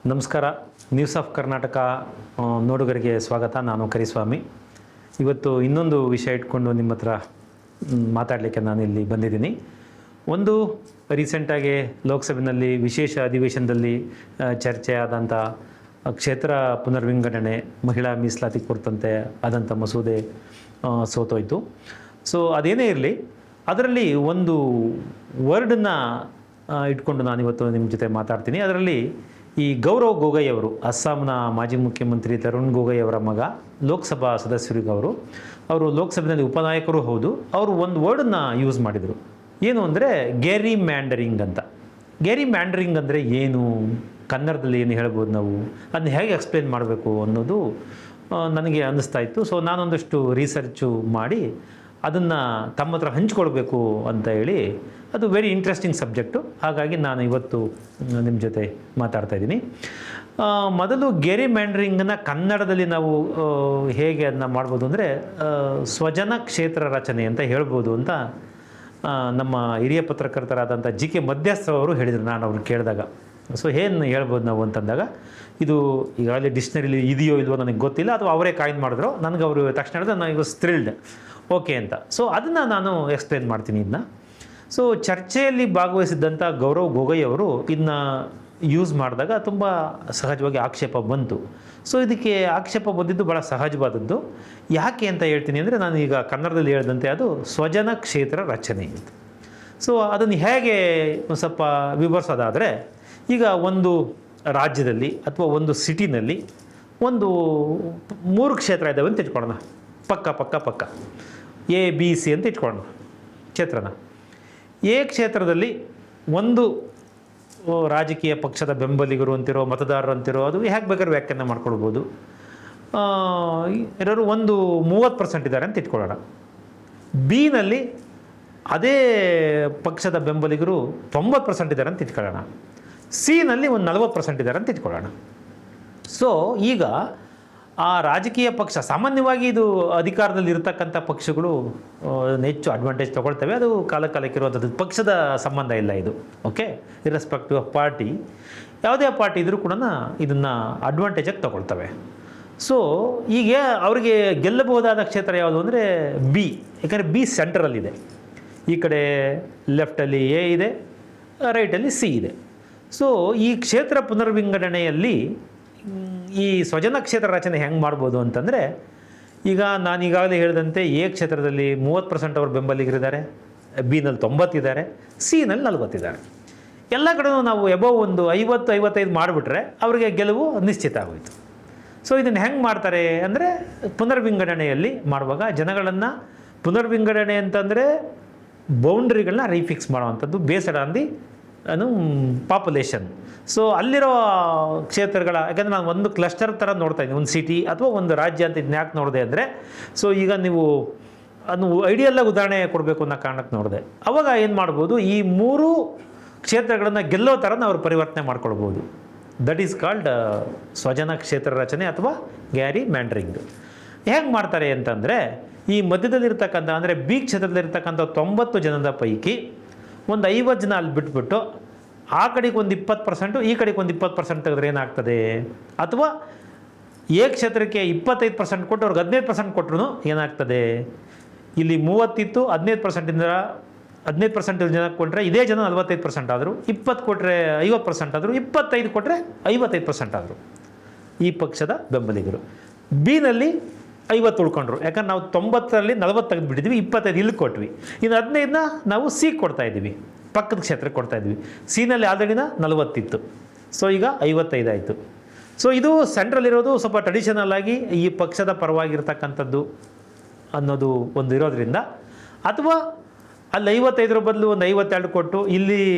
ನಮಸ್ಕಾರ. News of Karnataka ನೋಡುಗರಿಗೆ ಸ್ವಾಗತ. ನಾನು ಕರಿಸ್ವಾಮಿ. ಇವತ್ತು ಇನ್ನೊಂದು ವಿಷಯ ಇಟ್ಕೊಂಡು ನಿಮ್ಮ ಹತ್ರ ಮಾತಾಡಲಿಕ್ಕೆ ನಾನು ಇಲ್ಲಿ ಬಂದಿದ್ದೀನಿ. ಒಂದು ರೀಸೆಂಟಾಗಿ ಲೋಕಸಭೆಯಲ್ಲಿ ವಿಶೇಷ ಅಧಿವೇಶನದಲ್ಲಿ ಚರ್ಚೆ ಆದಂಥ ಕ್ಷೇತ್ರ ಪುನರ್ವಿಂಗಡಣೆ, ಮಹಿಳಾ ಮೀಸಲಾತಿ ಕುರಿತಂತೆ ಆದಂಥ ಮಸೂದೆ ಸೋತೋಯ್ತು. ಸೊ ಅದೇನೇ ಇರಲಿ, ಅದರಲ್ಲಿ ಒಂದು ವರ್ಡನ್ನು ಇಟ್ಕೊಂಡು ನಾನಿವತ್ತು ನಿಮ್ಮ ಜೊತೆ ಮಾತಾಡ್ತೀನಿ. ಅದರಲ್ಲಿ ಈ ಗೌರವ್ ಗೊಗೊಯ್ ಅವರು, ಅಸ್ಸಾಂನ ಮಾಜಿ ಮುಖ್ಯಮಂತ್ರಿ ತರುಣ್ ಗೊಗೊಯ್ ಅವರ ಮಗ, ಲೋಕಸಭಾ ಸದಸ್ಯರಿಗೆ ಅವರು ಲೋಕಸಭೆಯಲ್ಲಿ ಉಪನಾಯಕರು ಹೌದು. ಅವರು ಒಂದು ವರ್ಡನ್ನು ಯೂಸ್ ಮಾಡಿದರು. ಏನು ಅಂದರೆ ಗೆರಿ ಮ್ಯಾಂಡರಿಂಗ್ ಅಂತ. ಗೆರಿ ಮ್ಯಾಂಡರಿಂಗ್ ಅಂದರೆ ಏನು, ಕನ್ನಡದಲ್ಲಿ ಏನು ಹೇಳ್ಬೋದು ನಾವು, ಅದನ್ನ ಹೇಗೆ ಎಕ್ಸ್ಪ್ಲೇನ್ ಮಾಡಬೇಕು ಅನ್ನೋದು ನನಗೆ ಅನ್ನಿಸ್ತಾ ಇತ್ತು. ಸೊ ನಾನೊಂದಷ್ಟು ರಿಸರ್ಚು ಮಾಡಿ ಅದನ್ನು ತಮ್ಮ ಹತ್ರ ಹಂಚ್ಕೊಳ್ಬೇಕು ಅಂತ ಹೇಳಿ, ಅದು ವೆರಿ ಇಂಟ್ರೆಸ್ಟಿಂಗ್ ಸಬ್ಜೆಕ್ಟು. ಹಾಗಾಗಿ ನಾನು ಇವತ್ತು ನಿಮ್ಮ ಜೊತೆ ಮಾತಾಡ್ತಾ ಇದ್ದೀನಿ. ಮೊದಲು ಗೆರಿ ಮ್ಯಾಂಡರಿಂಗನ್ನು ಕನ್ನಡದಲ್ಲಿ ನಾವು ಹೇಗೆ ಅದನ್ನ ಮಾಡ್ಬೋದು ಅಂದರೆ ಸ್ವಜನ ಕ್ಷೇತ್ರ ರಚನೆ ಅಂತ ಹೇಳ್ಬೋದು ಅಂತ ನಮ್ಮ ಹಿರಿಯ ಪತ್ರಕರ್ತರಾದಂಥ JK ಮಧ್ಯಸ್ಥ ಅವರು ಹೇಳಿದರು. ನಾನು ಅವ್ರನ್ನ ಕೇಳಿದಾಗ, ಸೊ ಏನು ಹೇಳ್ಬೋದು ನಾವು ಅಂತಂದಾಗ, ಇದು ಈಗಾಗಲೇ ಡಿಕ್ಷನರಿಲಿ ಇದೆಯೋ ಇಲ್ವೋ ನನಗೆ ಗೊತ್ತಿಲ್ಲ, ಅಥವಾ ಅವರೇ ಕಾಯಿನ್ ಮಾಡಿದ್ರು. ನನಗೆ ಅವರು ತಕ್ಷಣ ಹೇಳಿದ್ರೆ ನಾನು ವಾಸ್ ಥ್ರಿಲ್ಡ್, ಓಕೆ ಅಂತ. ಸೊ ಅದನ್ನು ನಾನು ಎಕ್ಸ್ಪ್ಲೇನ್ ಮಾಡ್ತೀನಿ ಇದನ್ನ. ಸೊ ಚರ್ಚೆಯಲ್ಲಿ ಭಾಗವಹಿಸಿದ್ದಂಥ ಗೌರವ್ ಗೊಗೊಯ್ ಅವರು ಇದನ್ನ ಯೂಸ್ ಮಾಡಿದಾಗ ತುಂಬ ಸಹಜವಾಗಿ ಆಕ್ಷೇಪ ಬಂತು. ಸೊ ಇದಕ್ಕೆ ಆಕ್ಷೇಪ ಬಂದಿದ್ದು ಭಾಳ ಸಹಜವಾದದ್ದು. ಯಾಕೆ ಅಂತ ಹೇಳ್ತೀನಿ ಅಂದರೆ, ನಾನು ಈಗ ಕನ್ನಡದಲ್ಲಿ ಹೇಳಿದಂತೆ ಅದು ಸ್ವಜನ ಕ್ಷೇತ್ರ ರಚನೆ ಅಂತ. ಸೊ ಅದನ್ನು ಹೇಗೆ ಸ್ವಲ್ಪ ವಿವರಿಸೋದಾದರೆ, ಈಗ ಒಂದು ರಾಜ್ಯದಲ್ಲಿ ಅಥವಾ ಒಂದು ಸಿಟಿನಲ್ಲಿ ಒಂದು 3 ಕ್ಷೇತ್ರ ಇದ್ದಾವೆ ಅಂತ ಇಟ್ಕೊಳ್ಳೋಣ. ಪಕ್ಕ ABC ಅಂತ ಇಟ್ಕೊಳ್ಳೋಣ ಕ್ಷೇತ್ರನ. ಎ ಕ್ಷೇತ್ರದಲ್ಲಿ ಒಂದು ರಾಜಕೀಯ ಪಕ್ಷದ ಬೆಂಬಲಿಗರು ಅಂತಿರೋ, ಮತದಾರರು ಅಂತಿರೋ, ಅದು ಹೇಗೆ ಬೇಕಾದ್ರೂ ವ್ಯಾಖ್ಯಾನ ಮಾಡ್ಕೊಳ್ಬೋದು. ಇರೋರು ಒಂದು 30% ಇದ್ದಾರೆ ಅಂತ ಇಟ್ಕೊಳ್ಳೋಣ. ಬಿನಲ್ಲಿ ಅದೇ ಪಕ್ಷದ ಬೆಂಬಲಿಗರು 90% ಇದ್ದಾರೆ ಅಂತ ಇಟ್ಕೊಳ್ಳೋಣ. ಸಿನಲ್ಲಿ ಒಂದು 40% ಇದ್ದಾರೆ ಅಂತ ಇಟ್ಕೊಳ್ಳೋಣ. ಸೊ ಈಗ ಆ ರಾಜಕೀಯ ಪಕ್ಷ, ಸಾಮಾನ್ಯವಾಗಿ ಇದು ಅಧಿಕಾರದಲ್ಲಿ ಇರತಕ್ಕಂಥ ಪಕ್ಷಗಳು ಹೆಚ್ಚು ಅಡ್ವಾಂಟೇಜ್ ತೊಗೊಳ್ತವೆ. ಅದು ಕಾಲಕ್ಕೆ ಇರುವಂಥದ್ದು, ಪಕ್ಷದ ಸಂಬಂಧ ಇಲ್ಲ ಇದು. ಓಕೆ, ಇರ್ರೆಸ್ಪೆಕ್ಟಿವ್ ಆಫ್ ಪಾರ್ಟಿ, ಯಾವುದೇ ಪಾರ್ಟಿ ಇದ್ದರೂ ಕೂಡ ಇದನ್ನು ಅಡ್ವಾಂಟೇಜಾಗಿ ತೊಗೊಳ್ತವೆ. ಸೊ ಈಗ ಅವರಿಗೆ ಗೆಲ್ಲಬಹುದಾದ ಕ್ಷೇತ್ರ ಯಾವುದು ಅಂದರೆ ಬಿ. ಯಾಕಂದರೆ ಬಿ ಸೆಂಟ್ರಲ್ಲಿದೆ. ಈ ಕಡೆ ಲೆಫ್ಟಲ್ಲಿ ಎ ಇದೆ, ರೈಟಲ್ಲಿ ಸಿ ಇದೆ. ಸೊ ಈ ಕ್ಷೇತ್ರ ಪುನರ್ವಿಂಗಡಣೆಯಲ್ಲಿ ಈ ಸ್ವಜನ ಕ್ಷೇತ್ರ ರಚನೆ ಹೆಂಗೆ ಮಾಡ್ಬೋದು ಅಂತಂದರೆ, ಈಗ ನಾನು ಈಗಾಗಲೇ ಹೇಳಿದಂತೆ ಎ ಕ್ಷೇತ್ರದಲ್ಲಿ 30% ಅವರು ಬೆಂಬಲಿಗರಿದ್ದಾರೆ, ಬಿನಲ್ಲಿ 90 ಇದ್ದಾರೆ, ಸಿನಲ್ಲಿ 40 ಇದ್ದಾರೆ. ಎಲ್ಲ ಕಡೆಯೂ ನಾವು ಎಬವ್ ಒಂದು 50-55 ಮಾಡಿಬಿಟ್ರೆ ಅವರಿಗೆ ಗೆಲುವು ನಿಶ್ಚಿತ ಆಗೋಯಿತು. ಸೊ ಇದನ್ನು ಹೆಂಗೆ ಮಾಡ್ತಾರೆ ಅಂದರೆ, ಪುನರ್ವಿಂಗಡಣೆಯಲ್ಲಿ ಮಾಡುವಾಗ ಜನಗಳನ್ನು, ಪುನರ್ವಿಂಗಡಣೆ ಅಂತಂದರೆ ಬೌಂಡ್ರಿಗಳನ್ನ ರೀಫಿಕ್ಸ್ ಮಾಡೋವಂಥದ್ದು, based on the population. So ಅಲ್ಲಿರೋ ಕ್ಷೇತ್ರಗಳ, ಯಾಕಂದರೆ ನಾನು ಒಂದು ಕ್ಲಸ್ಟರ್ ಥರ ನೋಡ್ತಾ ಇದ್ದೀನಿ, ಒಂದು ಸಿಟಿ ಅಥವಾ ಒಂದು ರಾಜ್ಯ ಅಂತ ಇದನ್ನ ಯಾಕೆ ನೋಡಿದೆ ಅಂದರೆ, ಸೊ ಈಗ ನೀವು ಅದನ್ನು ಐಡಿಯಲ್ಲಾಗಿ ಉದಾಹರಣೆ ಕೊಡಬೇಕು ಅನ್ನೋ ಕಾರಣಕ್ಕೆ ನೋಡಿದೆ. ಅವಾಗ ಏನು ಮಾಡ್ಬೋದು, ಈ 3 ಕ್ಷೇತ್ರಗಳನ್ನು ಗೆಲ್ಲೋ ಥರ ನಾವು ಪರಿವರ್ತನೆ ಮಾಡ್ಕೊಳ್ಬೋದು. ದಟ್ ಈಸ್ ಕಾಲ್ಡ್ ಸ್ವಜನ ಕ್ಷೇತ್ರ ರಚನೆ ಅಥವಾ ಗ್ಯಾರಿ ಮ್ಯಾಂಡರಿಂಗ್. ಹೇಗೆ ಮಾಡ್ತಾರೆ ಅಂತಂದರೆ, ಈ ಮಧ್ಯದಲ್ಲಿರ್ತಕ್ಕಂಥ, ಅಂದರೆ ಬಿ ಕ್ಷೇತ್ರದಲ್ಲಿರ್ತಕ್ಕಂಥ 90 ಜನದ ಪೈಕಿ ಒಂದು 50 ಜನ ಅಲ್ಲಿ ಬಿಟ್ಬಿಟ್ಟು, ಆ ಕಡೆಗೆ ಒಂದು 20%, ಈ ಕಡೆಗೆ ಒಂದು 20% ತೆಗೆದ್ರೆ ಏನಾಗ್ತದೆ, ಅಥವಾ ಎ ಕ್ಷೇತ್ರಕ್ಕೆ 25% ಕೊಟ್ಟು ಅವ್ರಿಗೆ 15% ಕೊಟ್ಟರು ಏನಾಗ್ತದೆ, ಇಲ್ಲಿ 30 ಇತ್ತು, 15%ಇಂದ 15% ಜನ ಕೊಟ್ಟರೆ ಇದೇ ಜನ 45% ಆದರು, 20 ಕೊಟ್ಟರೆ 50% ಆದರು, 25 ಕೊಟ್ಟರೆ 55% ಆದರು ಈ ಪಕ್ಷದ ಬೆಂಬಲಿಗರು. ಬಿನಲ್ಲಿ 50 ಉಳ್ಕೊಂಡ್ರು, ಯಾಕಂದ್ರೆ ನಾವು 90ರಲ್ಲಿ 40 ತೆಗೆದುಬಿಟ್ಟಿದ್ವಿ, 25 ಇಲ್ಲಿ ಕೊಟ್ವಿ. ಇನ್ನು 15ನ ನಾವು ಸಿ ಕೊಡ್ತಾ ಇದ್ದೀವಿ, ಪಕ್ಕದ ಕ್ಷೇತ್ರಕ್ಕೆ ಕೊಡ್ತಾ ಇದ್ವಿ. ಸಿನಲ್ಲಿ ಆಲ್ರೆಡಿನ 40 ಇತ್ತು, ಸೊ ಈಗ 55 ಆಯಿತು. ಸೊ ಇದು ಸೆಂಟ್ರಲ್ಲಿರೋದು ಸ್ವಲ್ಪ ಟ್ರೆಡಿಷನಲ್ ಆಗಿ ಈ ಪಕ್ಷದ ಪರವಾಗಿರ್ತಕ್ಕಂಥದ್ದು ಅನ್ನೋದು ಒಂದು ಇರೋದ್ರಿಂದ, ಅಥವಾ ಅಲ್ಲಿ 55 ಬದಲು ಒಂದು 52 ಕೊಟ್ಟು,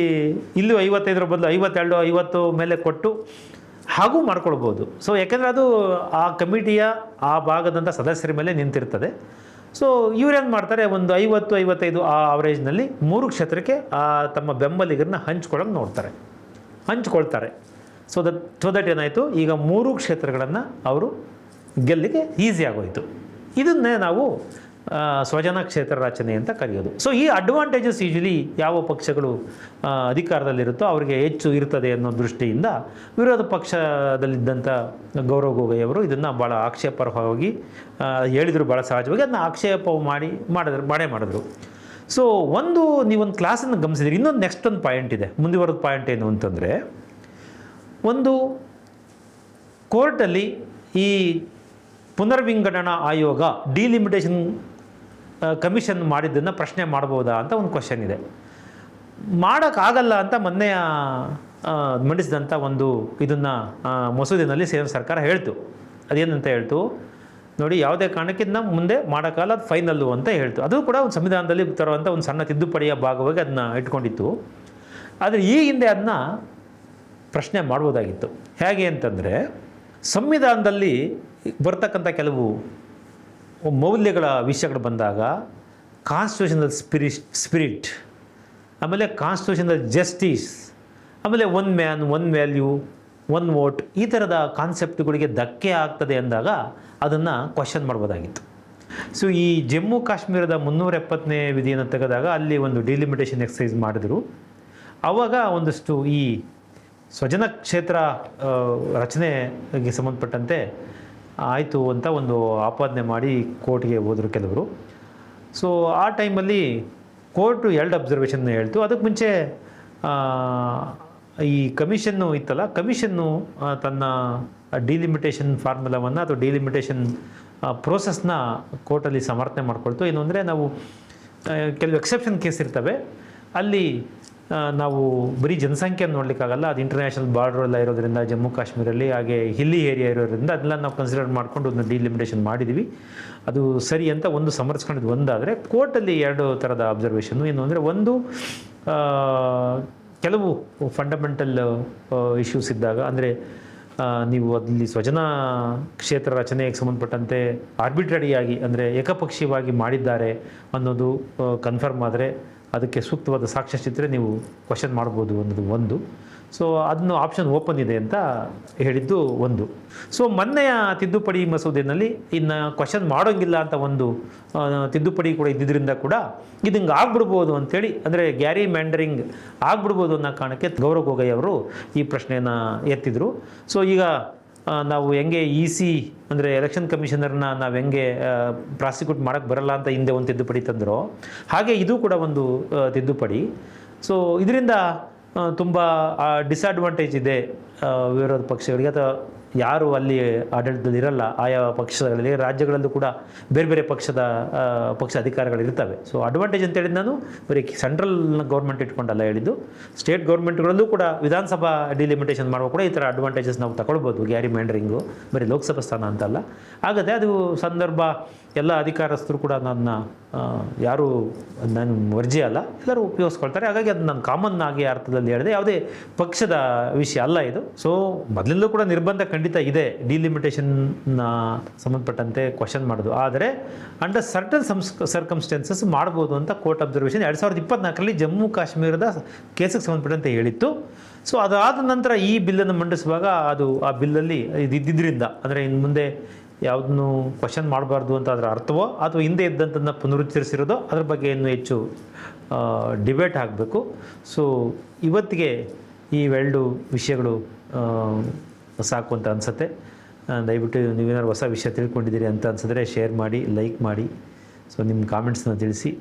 ಇಲ್ಲೂ 55 ಬದಲು 52, 50 ಮೇಲೆ ಕೊಟ್ಟು ಹಾಗೂ ಮಾಡ್ಕೊಳ್ಬೋದು. ಸೊ ಯಾಕೆಂದರೆ ಅದು ಆ ಕಮಿಟಿಯ ಆ ಭಾಗದಂಥ ಸದಸ್ಯರ ಮೇಲೆ ನಿಂತಿರ್ತದೆ. ಸೊ ಇವ್ರೇನು ಮಾಡ್ತಾರೆ, ಒಂದು 50-55 ಆ ಆವರೇಜ್ನಲ್ಲಿ 3 ಕ್ಷೇತ್ರಕ್ಕೆ ತಮ್ಮ ಬೆಂಬಲಿಗರನ್ನ ಹಂಚ್ಕೊಳ್ತಾರೆ. ಸೊ ದಟ್ ಏನಾಯಿತು, ಈಗ 3 ಕ್ಷೇತ್ರಗಳನ್ನು ಅವರು ಗೆಲ್ಲಿಗೆ ಈಸಿ ಆಗೋಯಿತು. ಇದನ್ನೇ ನಾವು ಸ್ವಜನ ಕ್ಷೇತ್ರ ರಚನೆ ಅಂತ ಕರೆಯೋದು. ಸೊ ಈ ಅಡ್ವಾಂಟೇಜಸ್ ಯೂಶಲಿ ಯಾವ ಪಕ್ಷಗಳು ಅಧಿಕಾರದಲ್ಲಿರುತ್ತೋ ಅವರಿಗೆ ಹೆಚ್ಚು ಇರ್ತದೆ ಅನ್ನೋ ದೃಷ್ಟಿಯಿಂದ ವಿರೋಧ ಪಕ್ಷದಲ್ಲಿದ್ದಂಥ ಗೌರವ್ ಗೊಗೋಯ್ ಅವರು ಇದನ್ನು ಭಾಳ ಆಕ್ಷೇಪಾರ್ಹವಾಗಿ ಹೇಳಿದರು. ಭಾಳ ಸಹಜವಾಗಿ ಅದನ್ನ ಆಕ್ಷೇಪ ಮಾಡಿದ್ರು. ಸೊ ನೀವೊಂದು ಕ್ಲಾಸನ್ನು ಗಮನಿಸಿದ್ರಿ. ಇನ್ನೊಂದು ನೆಕ್ಸ್ಟ್ ಒಂದು ಪಾಯಿಂಟ್ ಇದೆ, ಮುಂದುವರೆದ ಪಾಯಿಂಟ್ ಏನು ಅಂತಂದರೆ, ಒಂದು ಕೋರ್ಟಲ್ಲಿ ಈ ಪುನರ್ವಿಂಗಡಣಾ ಆಯೋಗ ಡಿಲಿಮಿಟೇಷನ್ ಕಮಿಷನ್ ಮಾಡಿದ್ದನ್ನು ಪ್ರಶ್ನೆ ಮಾಡ್ಬೋದಾ ಅಂತ ಒಂದು ಕ್ವಶನ್ ಇದೆ. ಮಾಡೋಕ್ಕಾಗಲ್ಲ ಅಂತ ಮೊನ್ನೆ ಮಂಡಿಸಿದಂಥ ಒಂದು ಇದನ್ನು ಮಸೂದೆಯಲ್ಲಿ ಸರ್ಕಾರ ಹೇಳ್ತು. ಅದೇನಂತ ಹೇಳ್ತು ನೋಡಿ, ಯಾವುದೇ ಕಾರಣಕ್ಕೆ ಇದನ್ನ ಮುಂದೆ ಮಾಡೋಕ್ಕಾಗಲ್ಲ, ಅದು ಫೈನಲ್ಲು ಅಂತ ಹೇಳ್ತು. ಅದು ಕೂಡ ಒಂದು ಸಂವಿಧಾನದಲ್ಲಿ ತರುವಂಥ ಒಂದು ಸಣ್ಣ ತಿದ್ದುಪಡಿಯ ಭಾಗವಾಗಿ ಅದನ್ನ ಇಟ್ಕೊಂಡಿತ್ತು. ಆದರೆ ಈ ಹಿಂದೆ ಅದನ್ನ ಪ್ರಶ್ನೆ ಮಾಡ್ಬೋದಾಗಿತ್ತು. ಹೇಗೆ ಅಂತಂದರೆ, ಸಂವಿಧಾನದಲ್ಲಿ ಬರ್ತಕ್ಕಂಥ ಕೆಲವು ಮೌಲ್ಯಗಳ ವಿಷಯಗಳು ಬಂದಾಗ ಕಾನ್ಸ್ಟಿಟ್ಯೂಷನಲ್ ಸ್ಪಿರಿಟ್, ಆಮೇಲೆ ಕಾನ್ಸ್ಟಿಟ್ಯೂಷನಲ್ ಜಸ್ಟಿಸ್, ಆಮೇಲೆ one man one value one vote, ಈ ಥರದ ಕಾನ್ಸೆಪ್ಟ್ಗಳಿಗೆ ಧಕ್ಕೆ ಆಗ್ತದೆ ಅಂದಾಗ ಅದನ್ನು ಕ್ವಶನ್ ಮಾಡ್ಬೋದಾಗಿತ್ತು. ಸೊ ಈ ಜಮ್ಮು ಕಾಶ್ಮೀರದ 370ನೇ ವಿಧಿಯನ್ನು ತೆಗೆದಾಗ ಅಲ್ಲಿ ಒಂದು ಡಿಲಿಮಿಟೇಷನ್ ಎಕ್ಸಸೈಸ್ ಮಾಡಿದ್ರು. ಆವಾಗ ಒಂದಷ್ಟು ಈ ಸ್ವಜನ ಕ್ಷೇತ್ರ ರಚನೆಗೆ ಸಂಬಂಧಪಟ್ಟಂತೆ ಆಯಿತು ಅಂತ ಒಂದು ಆಪಾದನೆ ಮಾಡಿ ಕೋರ್ಟ್ಗೆ ಹೋದರು ಕೆಲವರು. ಸೊ ಆ ಟೈಮಲ್ಲಿ ಕೋರ್ಟು 2 ಅಬ್ಸರ್ವೇಷನ್ ಹೇಳ್ತು. ಅದಕ್ಕೆ ಮುಂಚೆ ಈ ಕಮಿಷನ್ನು ಇತ್ತಲ್ಲ, ಕಮಿಷನ್ನು ತನ್ನ ಡಿಲಿಮಿಟೇಷನ್ ಫಾರ್ಮುಲಾವನ್ನು ಅಥವಾ ಡಿಲಿಮಿಟೇಷನ್ ಪ್ರೋಸೆಸ್ನ ಕೋರ್ಟಲ್ಲಿ ಸಮರ್ಥನೆ ಮಾಡ್ಕೊಳ್ತು. ಏನು ಅಂದರೆ, ನಾವು ಕೆಲವು ಎಕ್ಸೆಪ್ಷನ್ ಕೇಸ್ ಇರ್ತವೆ, ಅಲ್ಲಿ ನಾವು ಬರೀ ಜನಸಂಖ್ಯೆಯನ್ನು ನೋಡಲಿಕ್ಕಾಗಲ್ಲ, ಅದು ಇಂಟರ್ನ್ಯಾಷನಲ್ ಬಾರ್ಡರ್ ಎಲ್ಲ ಇರೋದ್ರಿಂದ ಜಮ್ಮು ಕಾಶ್ಮೀರಲ್ಲಿ, ಹಾಗೆ ಹಿಲ್ಲಿ ಏರಿಯಾ ಇರೋದ್ರಿಂದ ಅದೆಲ್ಲ ನಾವು ಕನ್ಸಿಡರ್ ಮಾಡಿಕೊಂಡು ಒಂದು ಡಿಲಿಮಿಟೇಷನ್ ಮಾಡಿದ್ದೀವಿ, ಅದು ಸರಿ ಅಂತ ಒಂದು ಸಮರ್ಥಿಸ್ಕೊಂಡಿದ್ದು. ಒಂದಾದರೆ ಕೋರ್ಟಲ್ಲಿ 2 ಥರದ ಅಬ್ಸರ್ವೇಷನ್ನು. ಏನು ಅಂದರೆ, ಒಂದು ಕೆಲವು ಫಂಡಮೆಂಟಲ್ ಇಶ್ಯೂಸ್ ಇದ್ದಾಗ, ಅಂದರೆ ನೀವು ಅಲ್ಲಿ ಸ್ವಜನ ಕ್ಷೇತ್ರ ರಚನೆಗೆ ಸಂಬಂಧಪಟ್ಟಂತೆ ಆರ್ಬಿಟ್ರರಿಯಾಗಿ, ಅಂದರೆ ಏಕಪಕ್ಷೀಯವಾಗಿ ಮಾಡಿದ್ದಾರೆ ಅನ್ನೋದು ಕನ್ಫರ್ಮ್ ಆದರೆ, ಅದಕ್ಕೆ ಸೂಕ್ತವಾದ ಸಾಕ್ಷ್ಯಚಿತ್ರ ನೀವು ಕ್ವಶನ್ ಮಾಡ್ಬೋದು ಅನ್ನೋದು ಒಂದು. ಸೊ ಅದನ್ನು ಆಪ್ಷನ್ ಓಪನ್ ಇದೆ ಅಂತ ಹೇಳಿದ್ದು ಒಂದು. ಸೊ ಮೊನ್ನೆಯ ತಿದ್ದುಪಡಿ ಮಸೂದೆಯಲ್ಲಿ ಇನ್ನು ಕ್ವಶನ್ ಮಾಡೋಂಗಿಲ್ಲ ಅಂತ ಒಂದು ತಿದ್ದುಪಡಿ ಕೂಡ ಇದ್ದಿದ್ದರಿಂದ ಕೂಡ ಇದು ಹಿಂಗೆ ಆಗ್ಬಿಡ್ಬೋದು ಅಂಥೇಳಿ, ಅಂದರೆ ಗ್ಯಾರಿ ಮ್ಯಾಂಡರಿಂಗ್ ಆಗ್ಬಿಡ್ಬೋದು ಅನ್ನೋ ಕಾರಣಕ್ಕೆ ಗೌರವ್ ಗೊಗೋಯ್ ಅವರು ಈ ಪ್ರಶ್ನೆಯನ್ನು ಎತ್ತಿದ್ರು. ಸೊ ಈಗ ನಾವು ಹೆಂಗೆ ಸಿ ಅಂದರೆ ಎಲೆಕ್ಷನ್ ಕಮಿಷನರ್ನ ನಾವು ಹೆಂಗೆ ಪ್ರಾಸಿಕ್ಯೂಟ್ ಮಾಡೋಕ್ಕೆ ಬರಲ್ಲ ಅಂತ ಹಿಂದೆ ಒಂದು ತಿದ್ದುಪಡಿ ತಂದರೋ, ಹಾಗೆ ಇದು ಕೂಡ ಒಂದು ತಿದ್ದುಪಡಿ. ಸೊ ಇದರಿಂದ ತುಂಬ ಡಿಸ್ಅಡ್ವಾಂಟೇಜ್ ಇದೆ ವಿರೋಧ ಪಕ್ಷಗಳಿಗೆ, ಅಥವಾ ಯಾರು ಅಲ್ಲಿ ಆಡಳಿತದಲ್ಲಿ ಇರಲ್ಲ ಆಯಾ ಪಕ್ಷಗಳಲ್ಲಿ, ರಾಜ್ಯಗಳಲ್ಲೂ ಕೂಡ ಬೇರೆ ಬೇರೆ ಪಕ್ಷ ಅಧಿಕಾರಗಳಿರ್ತವೆ. ಸೊ ಅಡ್ವಾಂಟೇಜ್ ಅಂತ ಹೇಳಿದ್ದು ನಾನು ಬರೀ ಸೆಂಟ್ರಲ್ ಗೌರ್ಮೆಂಟ್ ಇಟ್ಕೊಂಡಲ್ಲ ಹೇಳಿದ್ದು, ಸ್ಟೇಟ್ ಗೌರ್ಮೆಂಟ್ಗಳಲ್ಲೂ ಕೂಡ ವಿಧಾನಸಭಾ ಡಿಲಿಮಿಟೇಷನ್ ಮಾಡುವ ಕೂಡ ಈ ಥರ ಅಡ್ವಾಂಟೇಜಸ್ ನಾವು ತಗೊಳ್ಬೋದು. ಗ್ಯಾರಿ ಮ್ಯಾಂಡರಿಂಗು ಬರೀ ಲೋಕಸಭಾ ಸ್ಥಾನ ಅಂತಲ್ಲ. ಆಗತ್ತೆ ಅದು ಸಂದರ್ಭ, ಎಲ್ಲ ಅಧಿಕಾರಸ್ಥರು ಕೂಡ ನನ್ನ ಯಾರು ನಾನು ವರ್ಜಿ ಅಲ್ಲ, ಎಲ್ಲರೂ ಉಪಯೋಗಿಸ್ಕೊಳ್ತಾರೆ. ಹಾಗಾಗಿ ಅದು ನಾನು ಕಾಮನ್ ಆಗಿ ಅರ್ಥದಲ್ಲಿ ಹೇಳಿದೆ, ಯಾವುದೇ ಪಕ್ಷದ ವಿಷಯ ಅಲ್ಲ ಇದು. ಸೊ ಮೊದಲಿಂದಲೂ ಕೂಡ ನಿರ್ಬಂಧ ಖಂಡಿತ ಇದೆ ಡಿಲಿಮಿಟೇಷನ್ನ ಸಂಬಂಧಪಟ್ಟಂತೆ ಕ್ವಶನ್ ಮಾಡೋದು, ಆದರೆ ಅಂಡರ್ ಸರ್ಟನ್ ಸರ್ಕಮ್ಸ್ಟೆನ್ಸಸ್ ಮಾಡ್ಬೋದು ಅಂತ ಕೋರ್ಟ್ ಅಬ್ಸರ್ವೇಷನ್ 2024ರಲ್ಲಿ ಜಮ್ಮು ಕಾಶ್ಮೀರದ ಕೇಸಿಗೆ ಸಂಬಂಧಪಟ್ಟಂತೆ ಹೇಳಿತ್ತು. ಸೊ ಅದಾದ ನಂತರ ಈ ಬಿಲ್ಲನ್ನು ಮಂಡಿಸುವಾಗ ಅದು ಆ ಬಿಲ್ಲಲ್ಲಿ ಇದು ಇದ್ದಿದ್ದರಿಂದ, ಅಂದರೆ ಇನ್ನು ಮುಂದೆ ಯಾವುದನ್ನು ಕ್ವಶನ್ ಮಾಡಬಾರ್ದು ಅಂತ ಅದರ ಅರ್ಥವೋ ಅಥವಾ ಹಿಂದೆ ಇದ್ದಂಥದ್ದನ್ನ ಪುನರುಚ್ಚರಿಸಿರೋದೋ ಅದ್ರ ಬಗ್ಗೆ ಇನ್ನೂ ಹೆಚ್ಚು ಡಿಬೇಟ್ ಆಗಬೇಕು. ಸೊ ಇವತ್ತಿಗೆ ಈ 2 ವಿಷಯಗಳು ಸಾಕು ಅಂತ ಅನಿಸುತ್ತೆ. ದಯವಿಟ್ಟು ನೀವೇನಾದ್ರು ಹೊಸ ವಿಷಯ ತಿಳ್ಕೊಂಡಿದ್ದೀರಿ ಅಂತ ಅನಿಸಿದ್ರೆ ಶೇರ್ ಮಾಡಿ, ಲೈಕ್ ಮಾಡಿ. ಸೊ ನಿಮ್ಮ ಕಾಮೆಂಟ್ಸ್ನ ತಿಳಿಸಿ.